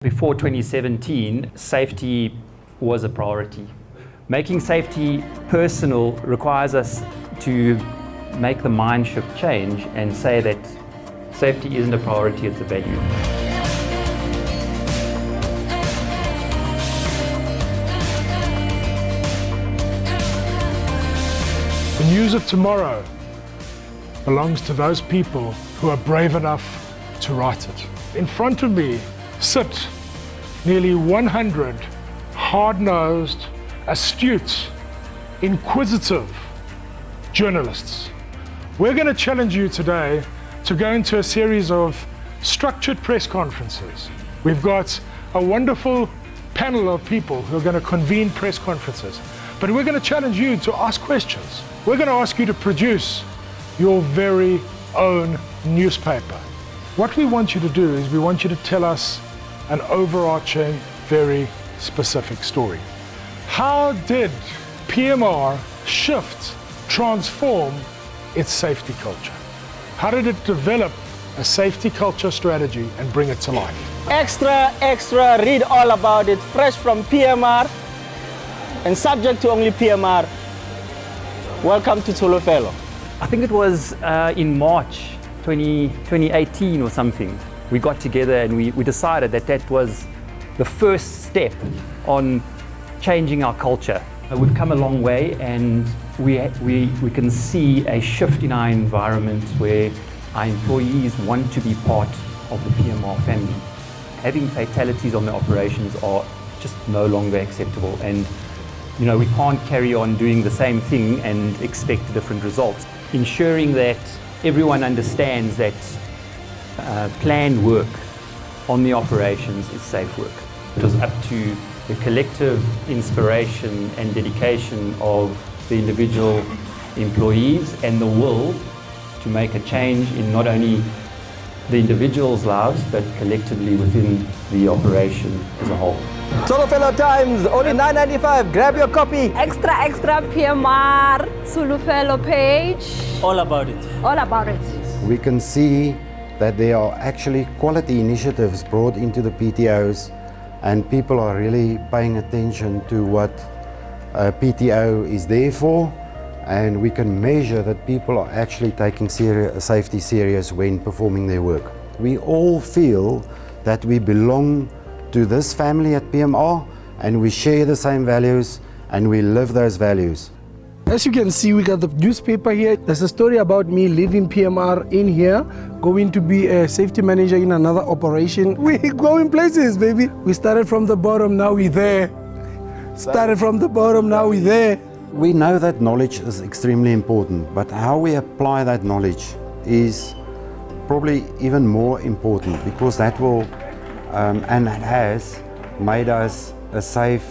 Before 2017, safety was a priority. Making safety personal requires us to make the mind shift change and say that safety isn't a priority, it's a value. The news of tomorrow belongs to those people who are brave enough to write it. In front of me sit nearly 100 hard-nosed, astute, inquisitive journalists. We're going to challenge you today to go into a series of structured press conferences. We've got a wonderful panel of people who are going to convene press conferences. But we're going to challenge you to ask questions. We're going to ask you to produce your very own newspaper. What we want you to do is we want you to tell us an overarching, very specific story. How did PMR shift, transform its safety culture? How did it develop a safety culture strategy and bring it to life? Extra, read all about it, fresh from PMR and subject to only PMR. Welcome to Tsholofelo. I think it was in March 2018 or something. We got together and we decided that that was the first step on changing our culture. We've come a long way, and we can see a shift in our environment where our employees want to be part of the PMR family. Having fatalities on the operations are just no longer acceptable, and you know, we can't carry on doing the same thing and expect different results. Ensuring that everyone understands that planned work on the operations is safe work. It was up to the collective inspiration and dedication of the individual employees and the will to make a change in not only the individuals' lives, but collectively within the operation as a whole. Tsholofelo Times, only $9.95. Grab your copy. Extra PMR, Tsholofelo page. All about it. All about it. We can see that there are actually quality initiatives brought into the PTOs, and people are really paying attention to what PTO is there for, and we can measure that people are actually taking safety serious when performing their work. We all feel that we belong to this family at PMR, and we share the same values and we live those values. As you can see, we got the newspaper here. There's a story about me leaving PMR in here, going to be a safety manager in another operation. We go in places, baby. We started from the bottom, now we're there. Started from the bottom, now we're there. We know that knowledge is extremely important, but how we apply that knowledge is probably even more important, because that will and it has made us a safe,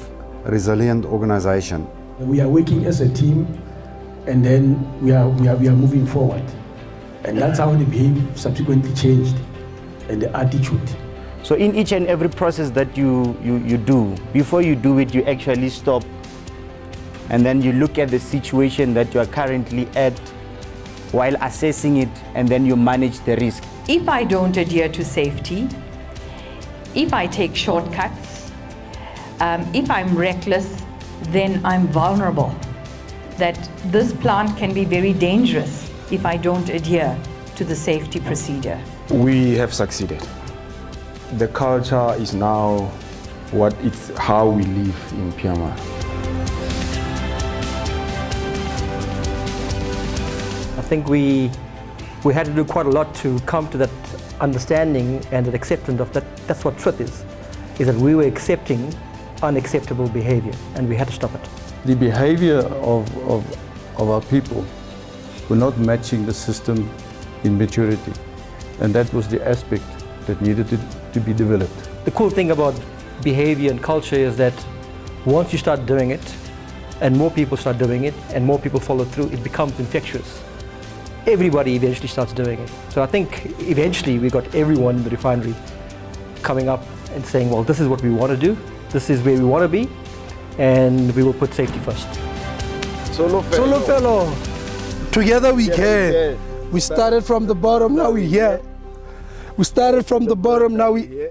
resilient organization. We are working as a team, and then we are moving forward. And that's how the behavior subsequently changed, and the attitude. So in each and every process that you do, before you do it, you actually stop, and then you look at the situation that you are currently at while assessing it, and then you manage the risk. If I don't adhere to safety, if I take shortcuts, if I'm reckless, then I'm vulnerable. That this plant can be very dangerous if I don't adhere to the safety procedure. We have succeeded. The culture is now how we live in PMR. I think we had to do quite a lot to come to that understanding and that acceptance of that. That's what truth is that we were accepting unacceptable behavior, and we had to stop it. The behavior of our people were not matching the system in maturity, and that was the aspect that needed to be developed. The cool thing about behavior and culture is that once you start doing it, and more people start doing it, and more people follow through, it becomes infectious. Everybody eventually starts doing it. So I think eventually we got everyone in the refinery coming up and saying, well, this is what we want to do, this is where we want to be, and we will put safety first. Tsholofelo, together we can. We started from the bottom, now we're here. We started from the bottom, now we